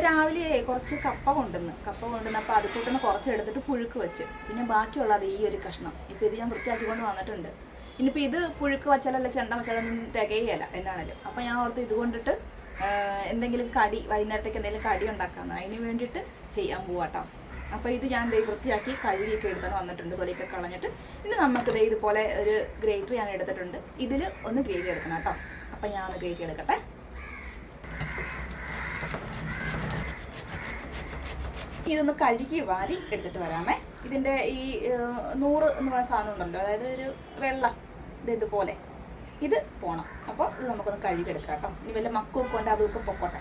രാവിലെ കുറച്ച് കപ്പ കൊണ്ടുവന്ന് അപ്പോൾ അത് കൂട്ടുന്ന കുറച്ച് എടുത്തിട്ട് പുഴുക്ക് വെച്ച്, പിന്നെ ബാക്കിയുള്ളത് ഈ ഒരു കഷ്ണം. ഇപ്പോൾ ഇത് ഞാൻ വൃത്തിയാക്കിക്കൊണ്ട് വന്നിട്ടുണ്ട്. ഇനിയിപ്പോൾ ഇത് പുഴുക്ക് വച്ചാലല്ല ചെണ്ട വച്ചാലൊന്നും തികയല്ല എന്നാണല്ലോ. അപ്പോൾ ഞാൻ ഓർത്ത് ഇത് കൊണ്ടിട്ട് എന്തെങ്കിലും കടി, വൈകുന്നേരത്തേക്ക് എന്തെങ്കിലും കടി ഉണ്ടാക്കാമെന്ന്, അതിന് വേണ്ടിയിട്ട് ചെയ്യാൻ പോവാട്ടോ. അപ്പോൾ ഇത് ഞാൻ വൃത്തിയാക്കി കഴുകിയൊക്കെ എടുത്താൽ വന്നിട്ടുണ്ട്, തൊലിയൊക്കെ കളഞ്ഞിട്ട്. ഇനി നമുക്ക് ഇതുപോലെ ഒരു ഗ്രേറ്റർ ഞാൻ എടുത്തിട്ടുണ്ട്. ഇതിൽ ഒന്ന് ഗ്രേറ്റ് എടുക്കണം കേട്ടോ. അപ്പോൾ ഞാൻ ഒന്ന് ഗ്രേറ്റ് എടുക്കട്ടെ. ഇതൊന്ന് കഴുകി വാരി എടുത്തിട്ട് വരാമേ. ഇതിൻ്റെ ഈ 100 എന്ന് പറയുന്ന സാധനം ഉണ്ടല്ലോ, അതായത് ഒരു വെള്ള ഇതുപോലെ ഇത് പോകണം. അപ്പോൾ ഇത് നമുക്കൊന്ന് കഴുകിയെടുക്കാം കേട്ടോ. ഇനി വല്ല മക്കൊക്കെ കൊണ്ട് അതൊക്കെ പൊക്കോട്ടെ,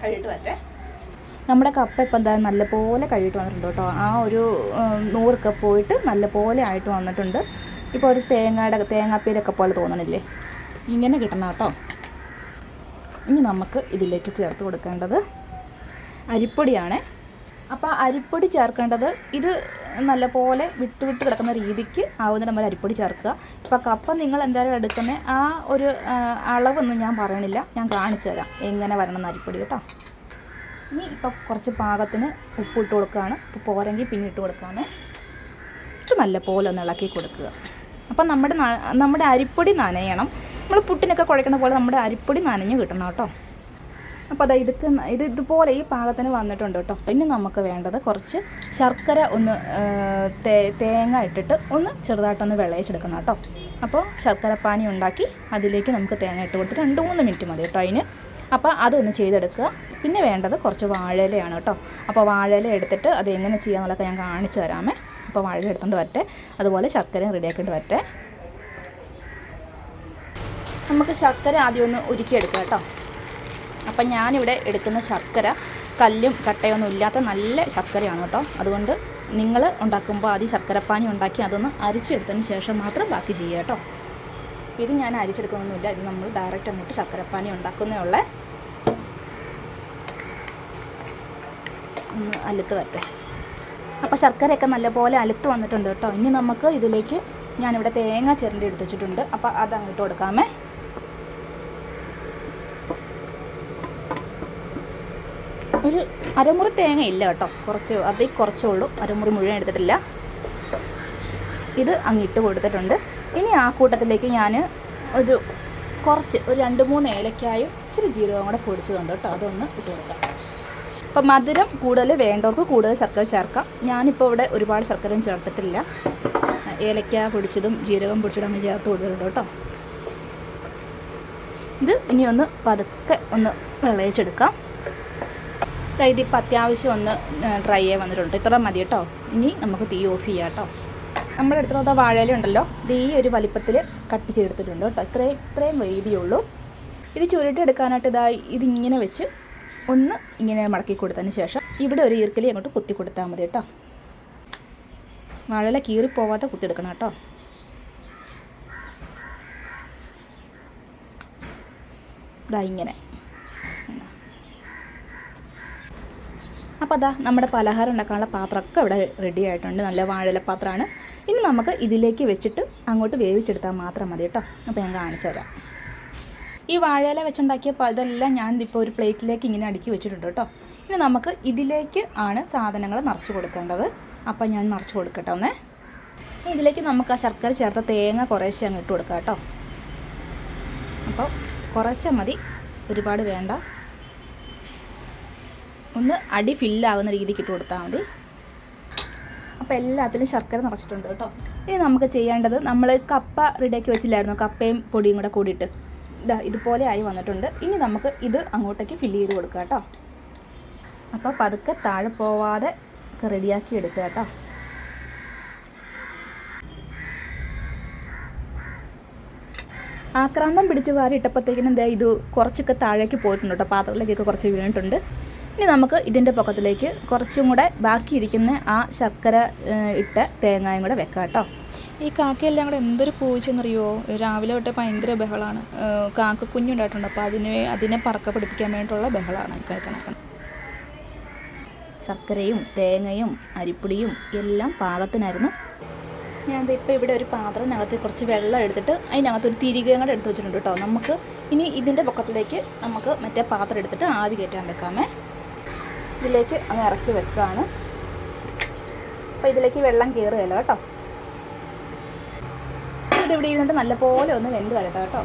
കഴുകിയിട്ട് വരട്ടെ. നമ്മുടെ കപ്പ ഇപ്പം എന്തായാലും നല്ലപോലെ കഴുകിയിട്ട് വന്നിട്ടുണ്ട് കേട്ടോ. ആ ഒരു 100 കപ്പ് പോയിട്ട് നല്ലപോലെ ആയിട്ട് വന്നിട്ടുണ്ട്. ഇപ്പോൾ ഒരു തേങ്ങാപ്പീരൊക്കെ പോലെ തോന്നണില്ലേ, ഇങ്ങനെ കിട്ടണം കേട്ടോ. ഇനി നമുക്ക് ഇതിലേക്ക് ചേർത്ത് കൊടുക്കേണ്ടത് അരിപ്പൊടിയാണ്. അപ്പോൾ അരിപ്പൊടി ചേർക്കേണ്ടത് ഇത് നല്ലപോലെ വിട്ട് കിടക്കുന്ന രീതിക്ക് ആവുന്നിടം വരെ അരിപ്പൊടി ചേർക്കുക. ഇപ്പോൾ കപ്പ നിങ്ങൾ എന്തായാലും എടുക്കുന്ന ആ ഒരു അളവൊന്നും ഞാൻ പറയണില്ല, ഞാൻ കാണിച്ചു തരാം എങ്ങനെ വരണം അരിപ്പൊടി കേട്ടോ. ഇനി ഇപ്പോൾ കുറച്ച് പാകത്തിന് ഉപ്പ് ഇട്ട് കൊടുക്കുകയാണ്. ഉപ്പ് പോരെങ്കിൽ പിന്നെ ഇട്ട് കൊടുക്കാമേ. ഇത് നല്ലപോലെ ഒന്ന് ഇളക്കി കൊടുക്കുക. അപ്പം നമ്മുടെ അരിപ്പൊടി നനയണം. നമ്മൾ പുട്ടിനൊക്കെ കുഴക്കുന്ന പോലെ നമ്മുടെ അരിപ്പൊടി നനഞ്ഞ് കിട്ടണം കേട്ടോ. അപ്പോൾ അത് ഇതുപോലെ ഈ പാകത്തിന് വന്നിട്ടുണ്ട് കേട്ടോ. പിന്നെ നമുക്ക് വേണ്ടത് കുറച്ച് ശർക്കര ഒന്ന് തേങ്ങ ഇട്ടിട്ട് ഒന്ന് ചെറുതായിട്ടൊന്ന് വിളയിച്ചെടുക്കണം കേട്ടോ. അപ്പോൾ ശർക്കര പാനി ഉണ്ടാക്കി അതിലേക്ക് നമുക്ക് തേങ്ങ ഇട്ട് കൊടുത്ത് 2-3 മിനിറ്റ് മതി കേട്ടോ അതിന്. അപ്പോൾ അതൊന്ന് ചെയ്തെടുക്കുക. പിന്നെ വേണ്ടത് കുറച്ച് വാഴയിലയാണ് കേട്ടോ. അപ്പോൾ വാഴയില എടുത്തിട്ട് അത് എങ്ങനെ ചെയ്യാമെന്നുള്ളതൊക്കെ ഞാൻ കാണിച്ചു തരാമേ. അപ്പോൾ വാഴ എടുത്തുകൊണ്ട് വരട്ടെ, അതുപോലെ ശർക്കരയും റെഡിയാക്കിയിട്ട് വരട്ടെ. നമുക്ക് ശർക്കര ആദ്യം ഒന്ന് ഉരുക്കിയെടുക്കാം കേട്ടോ. അപ്പം ഞാനിവിടെ എടുക്കുന്ന ശർക്കര കല്ലും കട്ടയൊന്നും ഇല്ലാത്ത നല്ല ശർക്കരയാണ് കേട്ടോ. അതുകൊണ്ട് നിങ്ങൾ ഉണ്ടാക്കുമ്പോൾ ആദ്യം ശർക്കരപ്പാനി ഉണ്ടാക്കി അതൊന്ന് അരിച്ചെടുത്തതിന് ശേഷം മാത്രം ബാക്കി ചെയ്യുക കേട്ടോ. ഇത് ഞാൻ അരിച്ചെടുക്കുന്നൊന്നുമില്ല, ഇത് നമ്മൾ ഡയറക്റ്റ് അങ്ങോട്ട് ശർക്കരപ്പാനി ഉണ്ടാക്കുന്നേ ഉള്ളേ. ഒന്ന് അലുത്ത് വരട്ടെ. അപ്പോൾ ശർക്കരയൊക്കെ നല്ലപോലെ അലുത്ത് വന്നിട്ടുണ്ട് കേട്ടോ. ഇനി നമുക്ക് ഇതിലേക്ക് ഞാനിവിടെ തേങ്ങ ചിരണ്ടി എടുത്ത് വെച്ചിട്ടുണ്ട്. അപ്പോൾ അത് അങ്ങോട്ട് കൊടുക്കാമേ. ഒരു അരമുറി തേങ്ങ ഇല്ല കേട്ടോ, കുറച്ചേ ഉള്ളൂ, അരമുറി മുഴുവൻ എടുത്തിട്ടില്ല. ഇത് അങ്ങിട്ട് കൊടുത്തിട്ടുണ്ട്. ഇനി ആ കൂട്ടത്തിലേക്ക് ഞാൻ ഒരു 2-3 ഏലക്കായും ഇച്ചിരി ജീരകവും കൂടെ പൊടിച്ചതുണ്ട് കേട്ടോ, അതൊന്ന് ഇട്ട് കൊടുക്കാം. അപ്പം മധുരം കൂടുതൽ വേണ്ടവർക്ക് കൂടുതൽ ശർക്കര ചേർക്കാം. ഞാനിപ്പോൾ ഇവിടെ ഒരുപാട് ശർക്കരയും ചേർത്തിട്ടില്ല. ഏലക്ക പൊടിച്ചതും ജീരകം പൊടിച്ചതും അങ്ങ് ചേർത്ത് കൊടുത്തിട്ടുണ്ട് കേട്ടോ. ഇത് ഇനി ഒന്ന് പതുക്കെ ഒന്ന് വിളയിച്ചെടുക്കാം. ഇതിപ്പോൾ അത്യാവശ്യം ഒന്ന് ഡ്രൈ ആയി വന്നിട്ടുണ്ട്, ഇത്ര മതി കേട്ടോ. ഇനി നമുക്ക് തീ ഓഫ് ചെയ്യാം കേട്ടോ. നമ്മളെടുത്തുള്ള വാഴയില ഉണ്ടല്ലോ, ഇത് ഈ ഒരു വലിപ്പത്തിൽ കട്ട് ചെയ്തെടുത്തിട്ടുണ്ട് കേട്ടോ. ഇത്രയും വീതിയുള്ളൂ. ഇത് ചുരുട്ടിയെടുക്കാനായിട്ട് ഇതിങ്ങനെ വെച്ച് ഒന്ന് ഇങ്ങനെ മടക്കി കൊടുത്തതിന് ശേഷം ഇവിടെ ഒരു ഈർക്കലി അങ്ങോട്ട് കുത്തി കൊടുത്താൽ മതി കേട്ടോ. വാഴയില കീറിപ്പോവാതെ കുത്തിയെടുക്കണം കേട്ടോ. ഇങ്ങനെ. അപ്പോൾ നമ്മുടെ പലഹാരം ഉണ്ടാക്കാനുള്ള പാത്രമൊക്കെ ഇവിടെ റെഡി ആയിട്ടുണ്ട്. നല്ല വാഴയില പാത്രമാണ്. ഇനി നമുക്ക് ഇതിലേക്ക് വെച്ചിട്ട് അങ്ങോട്ട് വേവിച്ചെടുത്താൽ മാത്രം മതി കേട്ടോ. അപ്പോൾ ഞാൻ കാണിച്ചു തരാം. ഈ വാഴയില വെച്ചുണ്ടാക്കിയ ഇതെല്ലാം ഞാൻ ഇപ്പോൾ ഒരു പ്ലേറ്റിലേക്ക് ഇങ്ങനെ അടുക്കി വെച്ചിട്ടുണ്ട് കേട്ടോ. ഇനി നമുക്ക് ഇതിലേക്ക് ആണ് സാധനങ്ങൾ നിറച്ച് കൊടുക്കേണ്ടത്. അപ്പോൾ ഞാൻ നിറച്ച് കൊടുക്കട്ടെ ഒന്നേ. ഇതിലേക്ക് നമുക്ക് ആ ശർക്കര ചേർത്ത തേങ്ങ കുറേശ്ശെ അങ്ങ് ഇട്ട് കൊടുക്കാം കേട്ടോ. അപ്പോൾ കുറേശ്ശെ മതി, ഒരുപാട് വേണ്ട. ഒന്ന് അടി ഫില്ലാകുന്ന രീതിക്ക് ഇട്ട് കൊടുത്താൽ മതി. അപ്പോൾ എല്ലാത്തിലും ശർക്കര നിറച്ചിട്ടുണ്ട് കേട്ടോ. ഇനി നമുക്ക് ചെയ്യേണ്ടത്, നമ്മൾ കപ്പ റെഡിയാക്കി വെച്ചില്ലായിരുന്നു, കപ്പയും പൊടിയും കൂടെ കൂടിയിട്ട് ഇതുപോലെ ആയി വന്നിട്ടുണ്ട്. ഇനി നമുക്ക് ഇത് അങ്ങോട്ടേക്ക് ഫില്ല് ചെയ്ത് കൊടുക്കുക കേട്ടോ. അപ്പോൾ പതുക്കെ താഴെ പോവാതെ റെഡിയാക്കി എടുക്കുക കേട്ടോ. ആക്രാന്തം പിടിച്ച് വാരി ഇട്ടപ്പോഴത്തേക്കിനും ഇത് കുറച്ചൊക്കെ താഴേക്ക് പോയിട്ടുണ്ട് കേട്ടോ. പാത്രത്തിലേക്കൊക്കെ കുറച്ച് വീണിട്ടുണ്ട്. ഇനി നമുക്ക് ഇതിൻ്റെ പൊക്കത്തിലേക്ക് കുറച്ചും കൂടെ ബാക്കിയിരിക്കുന്ന ആ ശർക്കര ഇട്ട തേങ്ങയും കൂടെ വെക്കാം കേട്ടോ. ഈ കാക്കയെല്ലാം കൂടെ എന്തൊരു പൂച്ചെന്നറിയോ, രാവിലെ തൊട്ട് ഭയങ്കര ബഹളമാണ്. കാക്ക കുഞ്ഞുണ്ടായിട്ടുണ്ട്, അപ്പോൾ അതിനെ പറക്ക പിടിപ്പിക്കാൻ വേണ്ടിയിട്ടുള്ള ബഹളമാണ് കേൾക്കണം. ശർക്കരയും തേങ്ങയും അരിപ്പൊടിയും എല്ലാം പാകത്തിനായിരുന്നു. ഞാനിപ്പോൾ ഇവിടെ ഒരു പാത്രത്തിനകത്ത് കുറച്ച് വെള്ളം എടുത്തിട്ട് അതിനകത്ത് ഒരു തിരികയും കൂടെ എടുത്ത് വെച്ചിട്ടുണ്ട് കേട്ടോ. നമുക്ക് ഇനി ഇതിൻ്റെ പൊക്കത്തിലേക്ക് നമുക്ക് മറ്റേ പാത്രം എടുത്തിട്ട് ആവി കയറ്റാൻ വെക്കാമേ. ഇതിലേക്ക് അങ്ങ് ഇറക്കി വെക്കുകയാണ്. അപ്പോൾ ഇതിലേക്ക് വെള്ളം കയറുകയല്ലോ കേട്ടോ. ഇതിവിടെ ഇരുന്നിട്ട് നല്ലപോലെ ഒന്ന് വെന്ത് വരട്ടെ കേട്ടോ.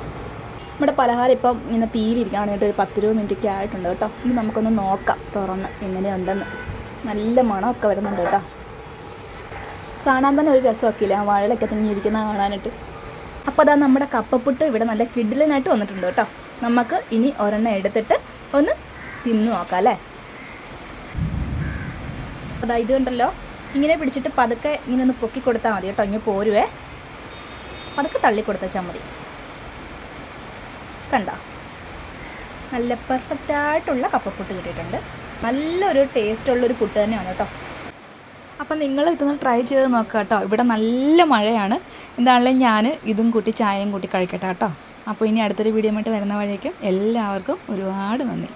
നമ്മുടെ പലഹാരം ഇപ്പം ഇങ്ങനെ തീയിലിരിക്കുകയാണ്. ഒരു 10-20 മിനിറ്റൊക്കെ ആയിട്ടുണ്ട് കേട്ടോ. ഇനി നമുക്കൊന്ന് നോക്കാം തുറന്ന് എങ്ങനെയുണ്ടെന്ന്. നല്ല മണമൊക്കെ വരുന്നുണ്ട് കേട്ടോ. കാണാൻ തന്നെ ഒരു രസമൊക്കെ ഇല്ല, ആ വാഴയിലൊക്കെ തിങ്ങിയിരിക്കുന്ന കാണാനായിട്ട്. അപ്പോൾ അതാ നമ്മുടെ കപ്പപ്പുട്ട് ഇവിടെ നല്ല കിഡിലനായിട്ട് വന്നിട്ടുണ്ട് കേട്ടോ. നമുക്ക് ഇനി ഒരെണ്ണം എടുത്തിട്ട് ഒന്ന് തിന്ന് നോക്കാം അല്ലേ. അതാ ഇത് കണ്ടല്ലോ, ഇങ്ങനെ പിടിച്ചിട്ട് പതുക്കെ ഇങ്ങനെ ഒന്ന് പൊക്കി കൊടുത്താൽ മതി കേട്ടോ. ഇങ്ങനെ പോരുവേ, പതുക്കെ തള്ളി കൊടുത്താൽ മതി. കണ്ടോ, നല്ല പെർഫെക്റ്റായിട്ടുള്ള കപ്പപ്പുട്ട് കിട്ടിയിട്ടുണ്ട്. നല്ലൊരു ടേസ്റ്റുള്ളൊരു പുട്ട് തന്നെയാണ് കേട്ടോ. അപ്പം നിങ്ങൾ ഇതൊന്ന് ട്രൈ ചെയ്ത് നോക്കുക കേട്ടോ. ഇവിടെ നല്ല മഴയാണ്. എന്താണെങ്കിലും ഞാൻ ഇതും കൂട്ടി ചായയും കൂട്ടി കഴിക്കട്ടെ കേട്ടോ. അപ്പോൾ ഇനി അടുത്തൊരു വീഡിയോ ആയിട്ട് വരുന്ന വഴിയേക്കും എല്ലാവർക്കും ഒരുപാട് നന്ദി.